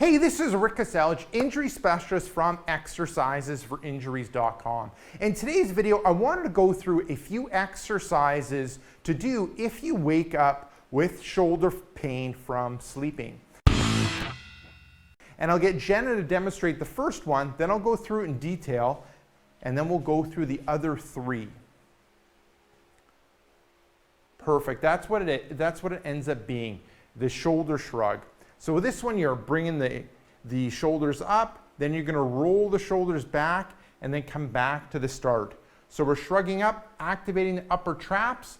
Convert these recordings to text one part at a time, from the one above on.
Hey, this is Rick Kaselich, injury specialist from exercisesforinjuries.com. In today's video, I wanted to go through a few exercises to do if you wake up with shoulder pain from sleeping. And I'll get Jenna to demonstrate the first one, then I'll go through it in detail, and then we'll go through the other three. Perfect, that's what it ends up being, the shoulder shrug. So with this one, you're bringing the shoulders up, then you're gonna roll the shoulders back and then come back to the start. So we're shrugging up, activating the upper traps,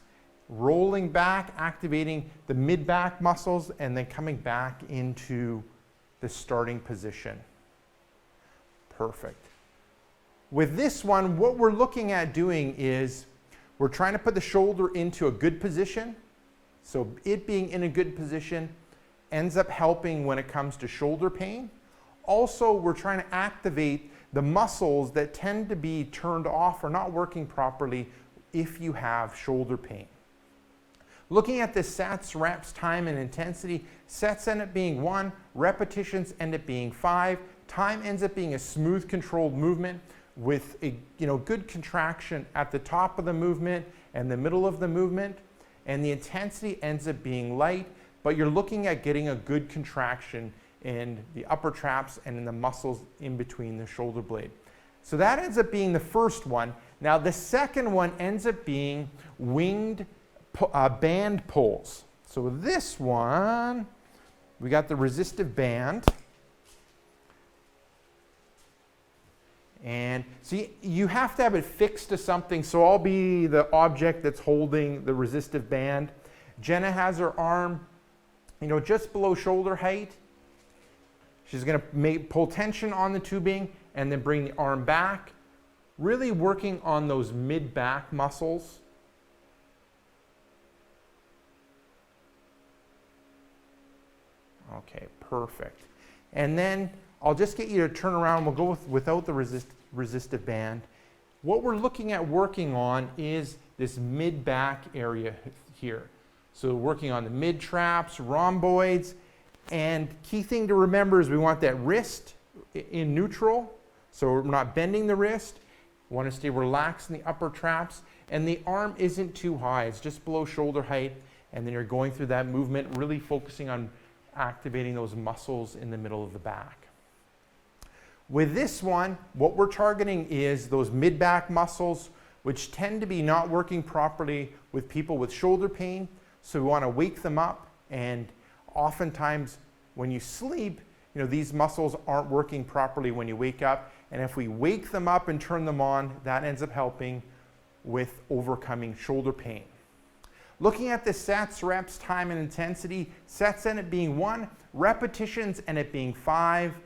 rolling back, activating the mid-back muscles, and then coming back into the starting position. Perfect. With this one, what we're looking at doing is we're trying to put the shoulder into a good position. So it being in a good position ends up helping when it comes to shoulder pain. Also, we're trying to activate the muscles that tend to be turned off or not working properly if you have shoulder pain. Looking at the sets, reps, time, and intensity, sets end up being 1, repetitions end up being 5, time ends up being a smooth, controlled movement with a good contraction at the top of the movement and the middle of the movement, and the intensity ends up being light, but you're looking at getting a good contraction in the upper traps and in the muscles in between the shoulder blade. So that ends up being the first one. Now the second one ends up being winged band pulls. So with this one, we got the resistive band. And see, you have to have it fixed to something, so I'll be the object that's holding the resistive band. Jenna has her arm just below shoulder height. She's going to pull tension on the tubing and then bring the arm back, really working on those mid-back muscles. Okay, perfect. And then I'll just get you to turn around. We'll go without the resistive band. What we're looking at working on is this mid-back area here. So working on the mid-traps, rhomboids, and key thing to remember is we want that wrist in neutral, so we're not bending the wrist. We want to stay relaxed in the upper traps, and the arm isn't too high. It's just below shoulder height, and then you're going through that movement, really focusing on activating those muscles in the middle of the back. With this one, what we're targeting is those mid-back muscles, which tend to be not working properly with people with shoulder pain. So we want to wake them up, and oftentimes when you sleep, these muscles aren't working properly when you wake up. And if we wake them up and turn them on, that ends up helping with overcoming shoulder pain. Looking at the sets, reps, time, and intensity, sets end up being 1, repetitions end up being 5.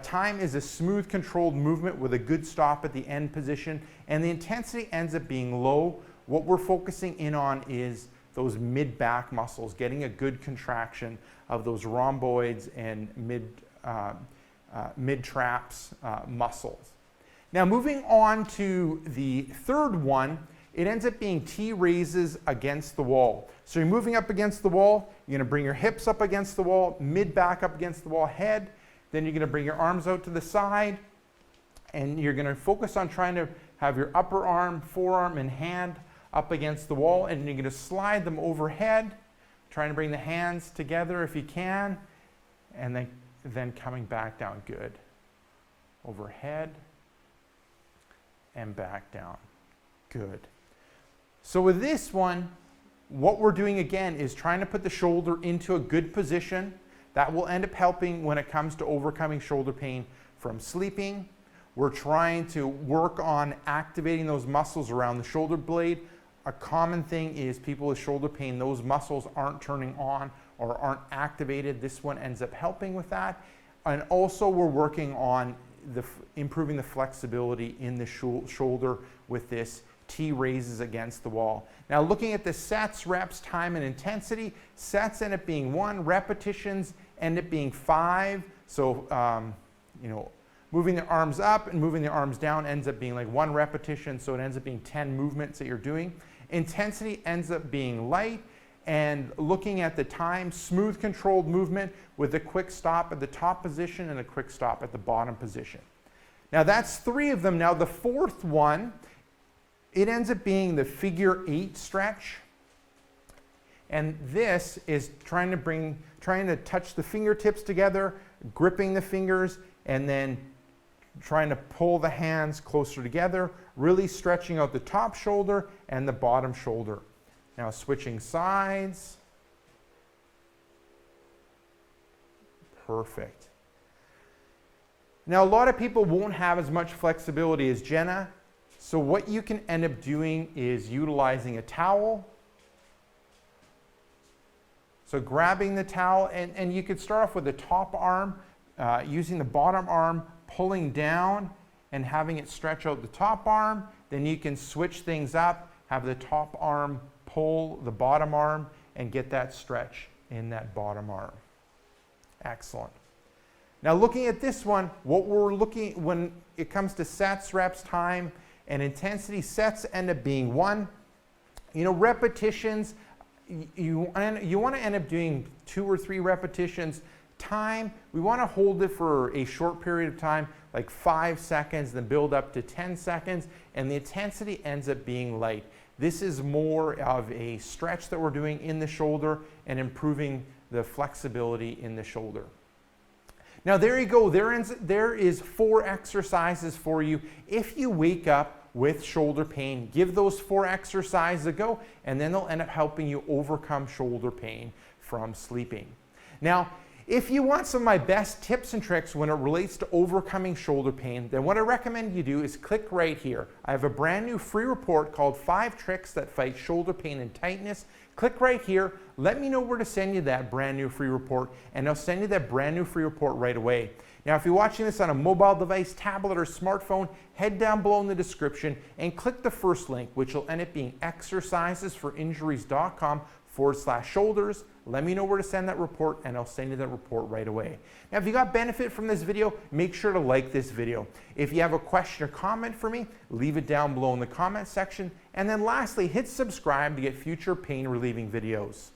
Time is a smooth, controlled movement with a good stop at the end position, and the intensity ends up being low. What we're focusing in on is those mid-back muscles, getting a good contraction of those rhomboids and mid-traps muscles. Now moving on to the third one, it ends up being T raises against the wall. So you're moving up against the wall, you're gonna bring your hips up against the wall, mid-back up against the wall, head, then you're gonna bring your arms out to the side, and you're gonna focus on trying to have your upper arm, forearm, and hand up against the wall, and you're going to slide them overhead, trying to bring the hands together if you can, and then coming back down. Good. Overhead and back down. Good. So with this one, what we're doing again is trying to put the shoulder into a good position. That will end up helping when it comes to overcoming shoulder pain from sleeping. We're trying to work on activating those muscles around the shoulder blade. A common thing is people with shoulder pain, those muscles aren't turning on or aren't activated. This one ends up helping with that. And also we're working on improving the flexibility in the shoulder with this T raises against the wall. Now looking at the sets, reps, time, and intensity, sets end up being 1, repetitions end up being 5. So, moving the arms up and moving the arms down ends up being like 1 repetition, so it ends up being 10 movements that you're doing. Intensity ends up being light, and looking at the time, smooth controlled movement with a quick stop at the top position and a quick stop at the bottom position. Now that's 3 of them. Now the 4th one, it ends up being the figure 8 stretch. And this is trying to touch the fingertips together, gripping the fingers, and then trying to pull the hands closer together, really stretching out the top shoulder and the bottom shoulder. Now switching sides. Perfect. Now a lot of people won't have as much flexibility as Jenna, so what you can end up doing is utilizing a towel. So grabbing the towel, and you could start off with the top arm, using the bottom arm, pulling down and having it stretch out the top arm. Then you can switch things up, have the top arm pull the bottom arm and get that stretch in that bottom arm. Excellent. Now looking at this one, what we're looking when it comes to sets, reps, time, and intensity, sets end up being 1. Repetitions, you want to end up doing 2 or 3 repetitions. Time, we want to hold it for a short period of time, like 5 seconds, then build up to 10 seconds, and the intensity ends up being light. This is more of a stretch that we're doing in the shoulder and improving the flexibility in the shoulder. Now there you go, there is 4 exercises for you. If you wake up with shoulder pain, give those 4 exercises a go, and then they'll end up helping you overcome shoulder pain from sleeping. Now, if you want some of my best tips and tricks when it relates to overcoming shoulder pain, then what I recommend you do is click right here. I have a brand new free report called 5 Tricks That Fight Shoulder Pain and Tightness. Click right here. Let me know where to send you that brand new free report, and I'll send you that brand new free report right away. Now, if you're watching this on a mobile device, tablet, or smartphone, head down below in the description and click the first link, which will end up being exercisesforinjuries.com/shoulders. Let me know where to send that report, and I'll send you that report right away. Now, if you got benefit from this video, make sure to like this video. If you have a question or comment for me, leave it down below in the comment section. And then lastly, hit subscribe to get future pain relieving videos.